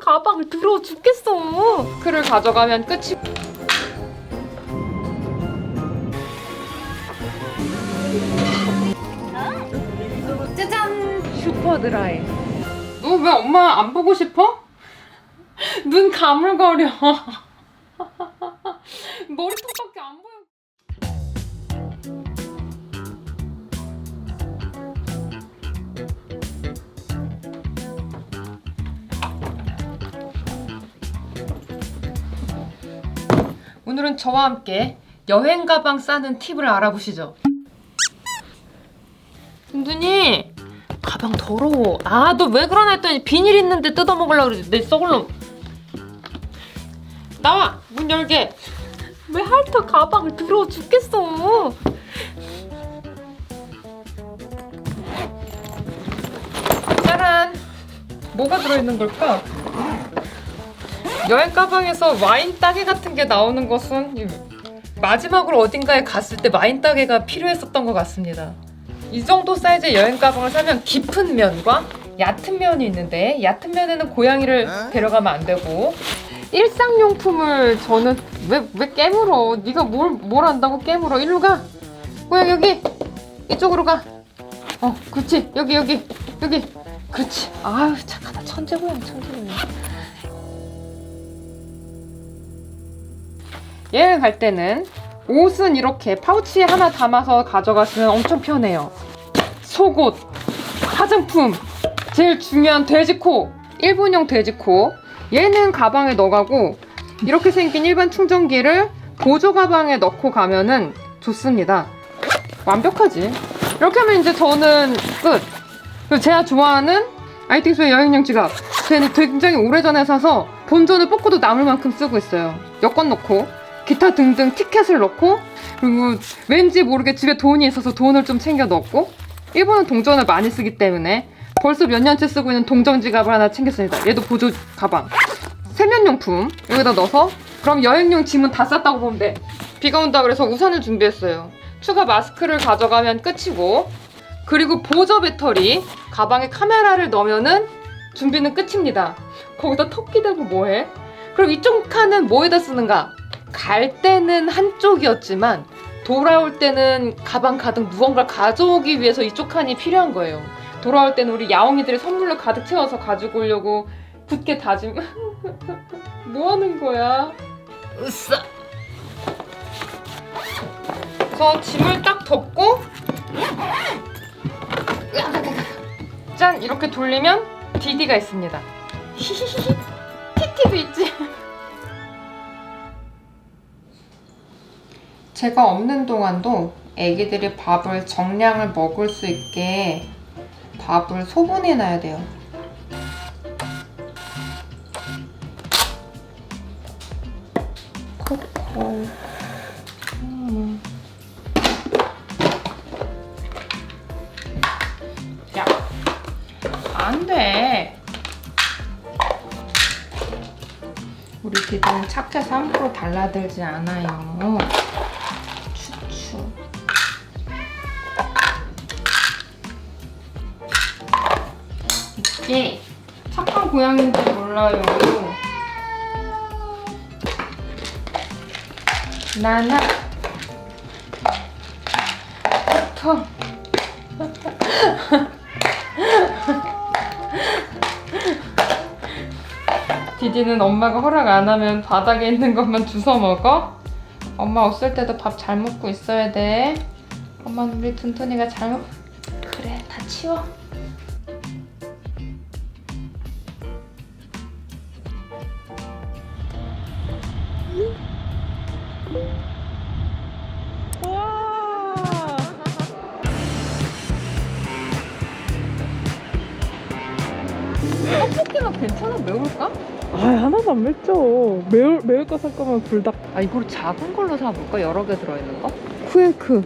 가방을 더러워 죽겠어. 그를 가져가면 끝이. 짜잔! 슈퍼드라이. 너 왜 엄마 안 보고 싶어? 눈 가물거려. 머리통밖에 안 보여. 오늘은 저와 함께 여행 가방 싸는 팁을 알아보시죠. 은둔이 가방 더러워. 아, 너 왜 그러나 했더니 비닐 있는데 뜯어먹으려고 그러지. 내 썩을 놈. 나와! 문 열게. 왜 핥아 가방을 더러워 죽겠어. 짜란! 뭐가 들어있는 걸까? 여행 가방에서 와인 따개 같은 게 나오는 것은 마지막으로 어딘가에 갔을 때 와인 따개가 필요했었던 것 같습니다. 이 정도 사이즈의 여행 가방을 사면 깊은 면과 얕은 면이 있는데 얕은 면에는 고양이를 데려가면 안 되고 일상용품을 저는 왜 깨물어? 네가 뭘 안다고 깨물어? 일로 가. 고양이 여기 이쪽으로 가. 그렇지 여기 그렇지. 아유 착하다. 천재 고양이. 여행 갈 때는 옷은 이렇게 파우치에 하나 담아서 가져가시면 엄청 편해요. 속옷, 화장품, 제일 중요한 돼지코, 일본용 돼지코. 얘는 가방에 넣어가고 이렇게 생긴 일반 충전기를 보조 가방에 넣고 가면은 좋습니다. 완벽하지? 이렇게 하면 이제 저는 끝. 그리고 제가 좋아하는 아이팅스의 여행용 지갑. 쟤는 굉장히 오래전에 사서 본전을 뽑고도 남을 만큼 쓰고 있어요. 여권 넣고 기타 등등 티켓을 넣고 그리고 왠지 모르게 집에 돈이 있어서 돈을 좀 챙겨 넣었고 일본은 동전을 많이 쓰기 때문에 벌써 몇 년째 쓰고 있는 동전 지갑을 하나 챙겼습니다. 얘도 보조 가방. 세면용품 여기다 넣어서 그럼 여행용 짐은 다 쌌다고 보면 돼. 비가 온다 그래서 우산을 준비했어요. 추가 마스크를 가져가면 끝이고 그리고 보조 배터리 가방에 카메라를 넣으면은 준비는 끝입니다. 거기다 토끼 대고 뭐해? 그럼 이쪽 칸은 뭐에다 쓰는가? 갈 때는 한쪽이었지만 돌아올 때는 가방 가득 무언가를 가져오기 위해서 이쪽 칸이 필요한 거예요. 돌아올 때는 우리 야옹이들이 선물로 가득 채워서 가지고 오려고 굳게 다짐. 뭐 하는 거야? 으쌰. 그래서 짐을 딱 덮고 짠! 이렇게 돌리면 디디가 있습니다. 히히히히 티티도 있지. 제가 없는 동안도 애기들이 밥을 정량을 먹을 수 있게 밥을 소분해 놔야 돼요. 코코. 야, 안 돼. 우리 디디는 착해서 함부로 달라들지 않아요. 추추. 이게 착한 고양이인지 몰라요. 나나 터 디디는 엄마가 허락 안 하면 바닥에 있는 것만 주워 먹어. 엄마 없을 때도 밥 잘 먹고 있어야 돼. 엄마는 우리 둔둔이가 잘 먹... 그래, 다 치워. 떡볶이가 괜찮아? 매울까? 아, 하나도 안 맵죠. 매울 거 살 거면 불닭. 아, 이걸 작은 걸로 사볼까? 여러 개 들어있는 거? 쿠앤크.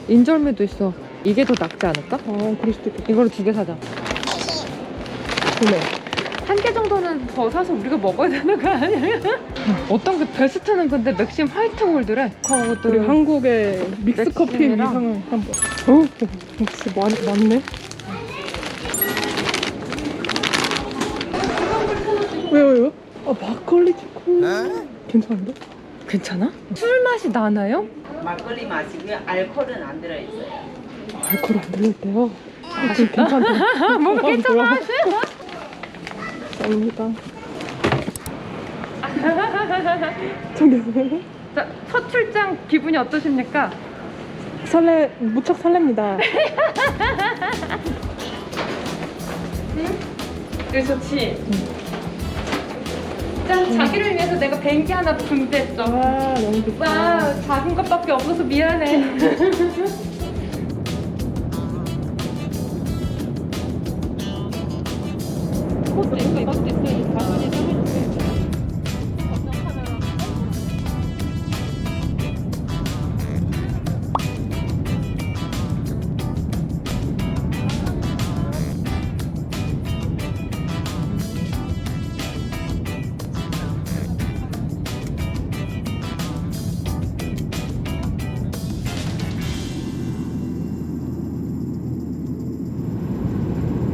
인절미도 있어. 이게 더 낫지 않을까? 그럴 수도 있겠다. 이걸로 2개 사자. 그래. 한 개 정도는 더 사서 우리가 먹어야 되는 거 아니야? 어떤 게 베스트는 근데 맥심 화이트 골드래. 우리 한국의 믹스 커피 맥심이랑. 위상을 한번. 역시 많네. 왜요? 아 막걸리 치고 괜찮은데? 괜찮아? 술 맛이 나나요? 막걸리 마시고요. 알코올은 안 들어있어요. 알코올 안 들렸대요. 괜찮다. 뭐가 괜찮아? 쌉니다. 저기 자, 첫 출장 기분이 어떠십니까? 무척 설렙니다. 그래 좋지? 짠, 자기를 위해서 내가 뱅기 하나 준비했어. 와 너무 좋다. 와, 작은 것밖에 없어서 미안해. 이것도 있어, 이것도 있어. 가만히 좀 해주세요.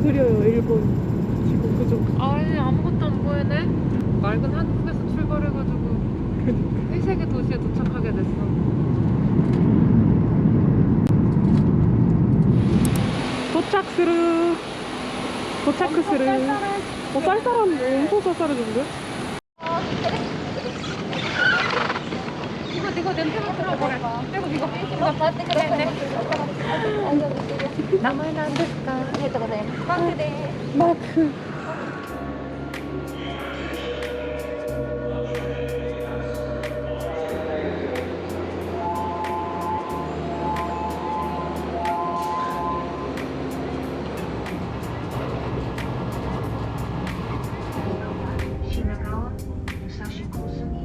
느려요 일본 지금 그죠? 아니 아무것도 안 보이네. 맑은 한국에서 출발해가지고 회색의 도시에 도착하게 됐어. 도착스르 도착스르. 쌀쌀한데 엄청 쌀쌀해졌는데? 이거 냄새 맡으라고 그래. 이거 나만 안 됐을까? 마크. Shinagawa, Musashi Kosugi,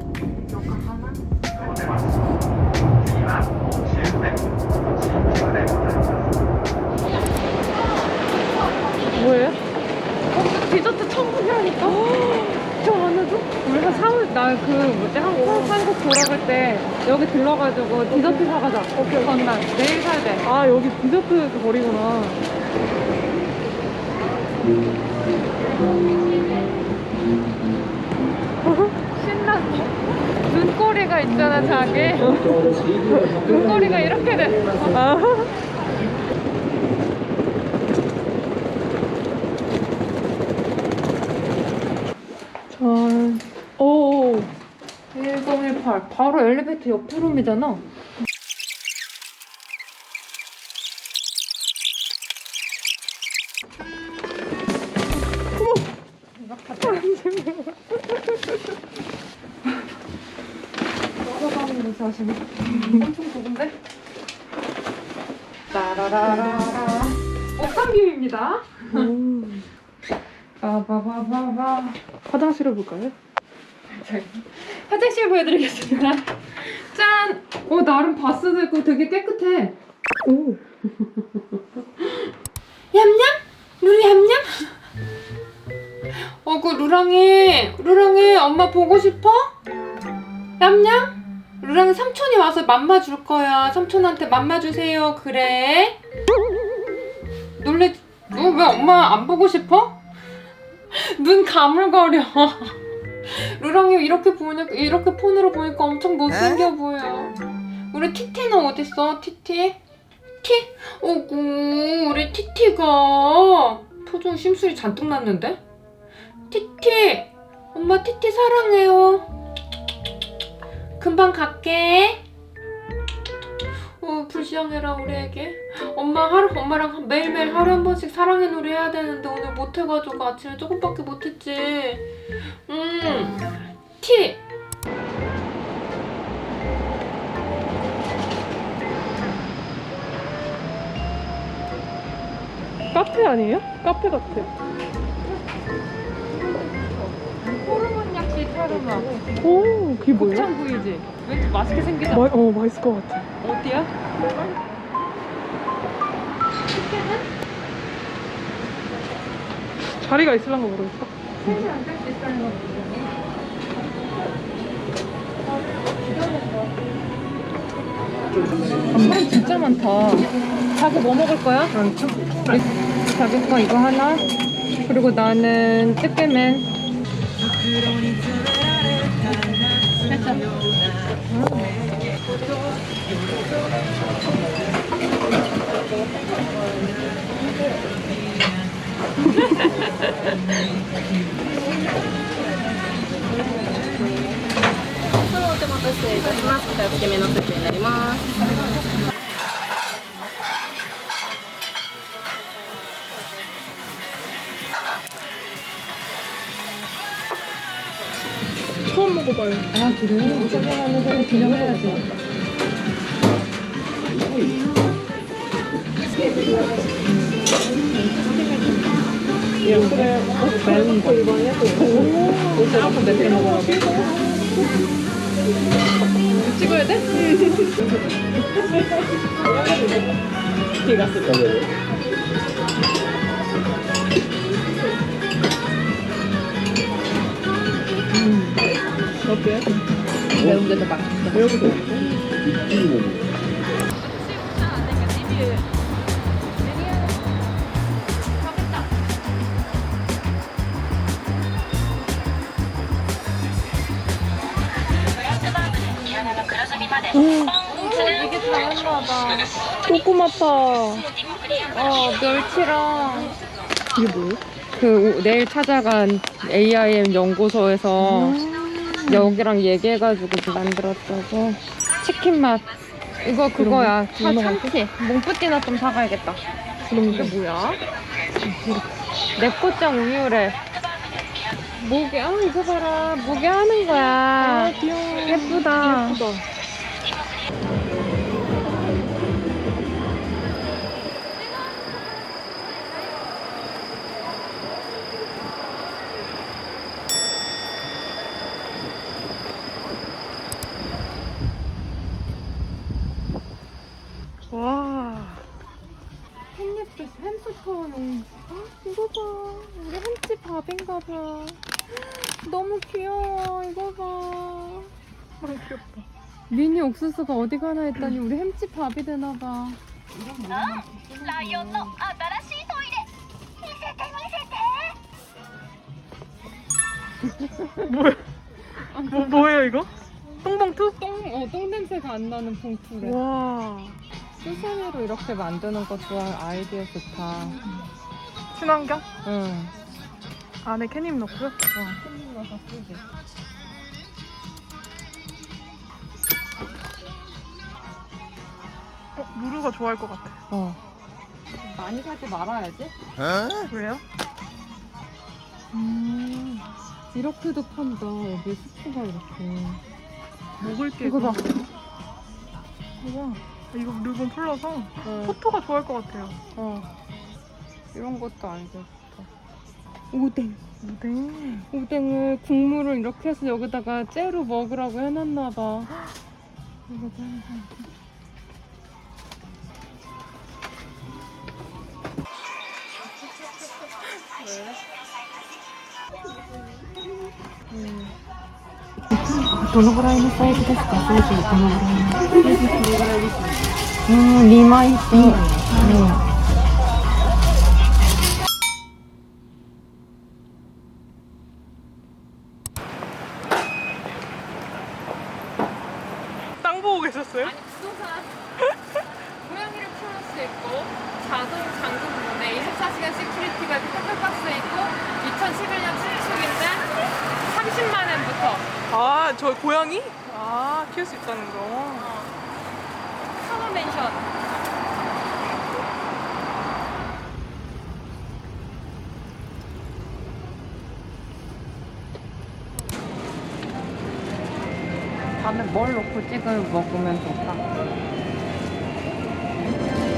Yokohama. 뭐예요? 디저트 천국이라니까? 저 안에도? 우리 한 4월 나그 뭐지 한국 돌아갈 때 여기 들러가지고 디저트 사가자. 오케이. 전날 내일 사야 돼. 아 여기 디저트 그 거리구나. 신났어. 눈꼬리가 있잖아 자기. 눈꼬리가 이렇게 됐어. 아. 전. 오. 1018 바로 엘리베이터 옆 프롬이잖아. 넘어가는 곳이 하시네. 엄청 좁은데? 따라라라라. 옥상뷰입니다. 빠바바바바. 화장실을 볼까요? 화장실 보여드리겠습니다. 짠! 나름 바스도 있고 되게 깨끗해. 오. 얌얌? 루리 얌얌? 그 루랑이 엄마 보고 싶어? 얌얌? 루랑이 삼촌이 와서 맘마 줄 거야. 삼촌한테 맘마 주세요. 그래? 왜 엄마 안 보고 싶어? 눈 가물거려. 루랑이 이렇게 폰으로 보니까 엄청 못생겨 보여. 우리 티티는 어딨어? 티티? 오구 우리 티티가 표정 심술이 잔뜩 났는데? 티티! 엄마 티티 사랑해요. 금방 갈게. 불쌍해라 우리 애기. 엄마랑 매일매일 하루에 한 번씩 사랑의 노래 해야 되는데 오늘 못해가지고 아침에 조금밖에 못했지. 티! 카페 아니에요? 카페 같아. 호르몬 약식 타르마. 오, 그게 뭐예요? 곱창 구이지? 왠지 맛있게 생기지 않아? 맛있을 것 같아. 어디야? 자리가 있을란가 모르겠어. 셋이 앉을 수 있다는 건 사람 진짜 많다. 자기 뭐 먹을 거야? 자기 거 이거 하나. 그리고 나는 찌개맨. 처음 먹어봐요. 아 그래? 생각하면서 기념해야지. 그래, 매운 거 이번에 오, 한번 맵게 먹으라고. 찍어야 돼? 티 갔을 거야. 어때? 매운 게더 맛있어. 매운 거 맛있어? 이게 다였나 봐. 조그맣다. 멸치랑 이게 뭐야? 내일 찾아간 AIM 연구소에서 여기랑 얘기해가지고 만들었다고. 치킨 맛. 이거 그거야. 참치. 몽뿌띠나 좀 사가야겠다. 이게 뭐야? 내꼬짱 우유래. 목에, 이거 봐라. 목에 하는 거야. 귀여워. 예쁘다. 예쁘다. 와. 햄스터는 이거 봐. 우리 햄치 밥인가 봐. 너무 귀여워. 이거 봐. 너무 귀엽다. 미니 옥수수가 어디 가나 했더니 우리 햄치 밥이 되나 봐. ライオンの新しいトイレ見せて見せて 뭐야? 뭐예요 이거? 똥봉투? 똥 냄새가 안 나는 봉투래. 와. 수세미로 이렇게 만드는 거 좋아. 아이디어 좋다. 친환경? 응. 안에 캣닙 넣고요? 손님 와서 쓰지. 무르가 좋아할 것 같아. 많이 사지 말아야지. 왜요? 이렇게도 판다. 여기 스프가 이렇게. 먹을 게 이거 봐. 우와. 이거 물건 풀러서 어. 포토가 좋아할 것 같아요. 이런 것도 알겠다. 오뎅. 오뎅. 오뎅을 국물을 이렇게 해서 여기다가 째로 먹으라고 해놨나 봐. 이거 봐. 땅 보고 계셨어요? 고양이를 키울 수 있고 자동 잠금 문에 24시간 시큐리티가 택배박스에 있고 2011년 신축인데 30만 원부터 아, 저 고양이? 아, 키울 수 있다는 거. 타워 맨션. 밤에 뭘 넣고 먹으면 좋을까?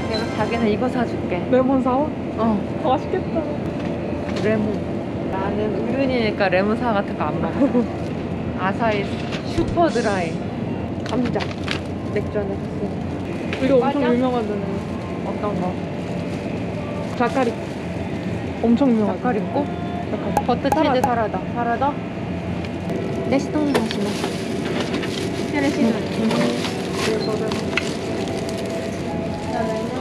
내가 자기는 이거 사줄게. 레몬 사워? 맛있겠다. 레몬. 나는 어른이니까 레몬 사과 같은 거 안 먹어. 아사히 슈퍼 드라이. 감자. 맥주 안에 샀어. 이거 엄청 맞아? 유명하잖아요. 어떤 거? 자카리. 엄청 유명하죠. 젓갈 있고? 버터 치즈 사라다. 사라다? レシートお願いします。じゃあレシートお願いします。ありがとうございます。ただいま。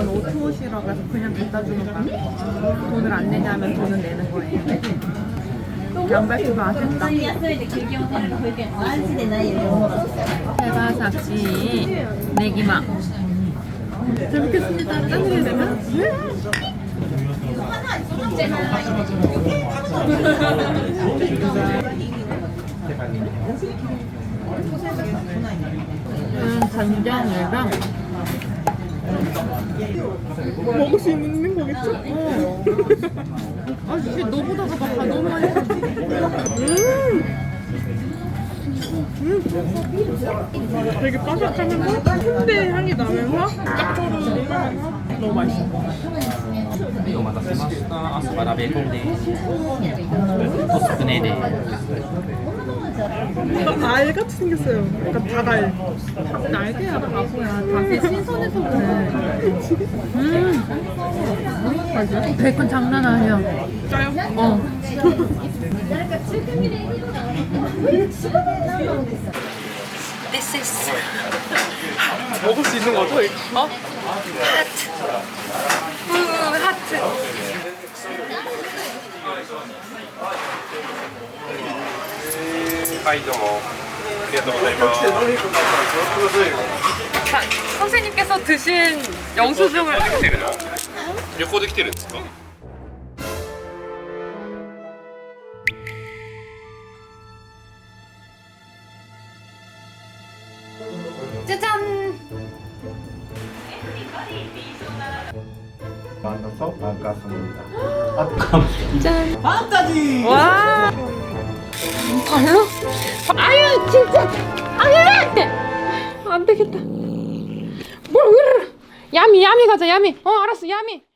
이건 오토옷이라고 해서 그냥 갖다 주는 거야. 돈을 안 내냐면 돈을 내는 거예요. 양배추가 아쉽다. 해바삭지 내기마. 잘 먹겠습니다. 짠 되면? 간장이랑 먹을 수 있는 거겠죠? 아 진짜 너보다가 막 다 너무 맛있어. 되게 바삭하면서 순대 향이 나면서 짭조름하면서 너무 맛있어. お待たせしました。アスパラベーコンです。おつくねです。 약간 알같이 생겼어요. 약간 닭알. 날개야 바보야. 닭이 신선해서 그래. 맞아. 베이컨 장난 아니야. 짜요? 어. 먹을 수 있는 거죠? 이거? 하트. はいどうもありがとうございます 자, 선생님께서 드신 영수증을 来てるの旅行で来てるんですか 짜잔. 만나서 반갑습니다. 짠. 빵까지. 와. 발로? 아유 진짜. 아유. 안 되겠다. 뭘 그래? 야미 가자 야미. 알았어 야미.